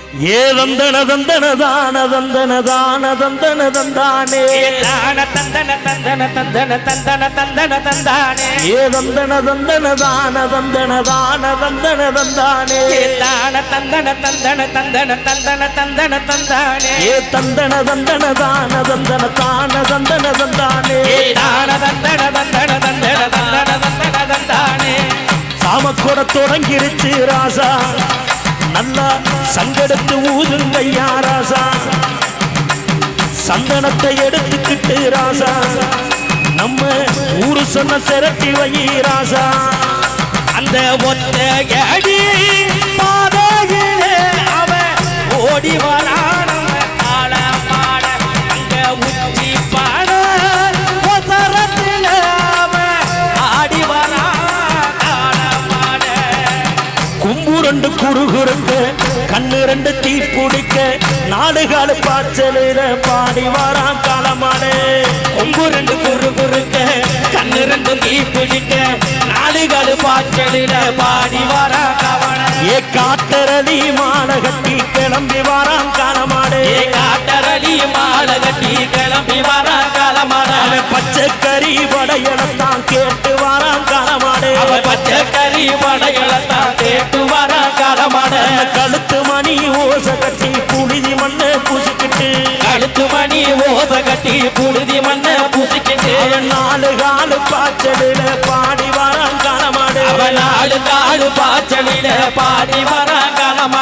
ஏ தந்தன தந்தன தான தந்தன தான தந்தன தந்தானே தான தந்தன தந்தன தந்தன தந்தன தந்தன தந்தானே ஏ தந்தன தந்தன தான தந்தன தான தந்தன தந்தானே தான தந்தன தந்தன தந்தன தந்தன தந்தன தந்தானே ஏ தந்தன தந்தன தான தந்தன தான தந்தன தந்தானே தான தந்தன தந்தன தந்தன தந்தன தந்தன தந்தானே சாமக்கூட தொடங்கிருச்சு ராசா நல்லா சங்கெடுத்து ஊதுங்கய்யா ராசா சந்தனத்தை எடுத்துக்கிட்டு ராசா நம்ம ஊரு சொன்ன திரட்டி வை ராசா அந்த ஒத்த அடி பாதையிலே அவன் ஓடி வரான் ஆள மாட அந்த உச்சி பாட ஒசரத்தில் அவன் ஆடி வரான் ஆள மாட கும்புரண்டு குறுகுறுக்க கண்ணு ரெண்டு தீ பிடிக்க நாடுகால பாய்ச்சலில பாடி வாரான் காலமாடே கொம்பு ரெண்டு குறு குறுக்க கண்ணு ரெண்டு தீ பிடிக்க நாடுகள் பாய்ச்சலில பாடி வாரா கவன ஏ காட்டரளி மாலை கட்டி கிளம்பி வாரான் காலமாடே காட்டரளி மாலை கட்டி கிளம்பி வாரா காலமாட பச்சைக்கறி வடையெல்லாம் கேட்டு வாரான் காலமாடே பச்சைக்கறி வடையெல்லாம் கேட்டு வாரா காலமாட கழுத்து மணி ஓச கட்டி புழுதி மண்ணை பூசிக்கிட்டு கழுத்து மணி ஓச கட்டி புழுதி மண்ணை பூசிக்கிட்டு நாலு காலு பாய்ச்சலில பாடி வாரான் காலமாடே நாலு காலு பாய்ச்சலில பாடி வாரா காலமாட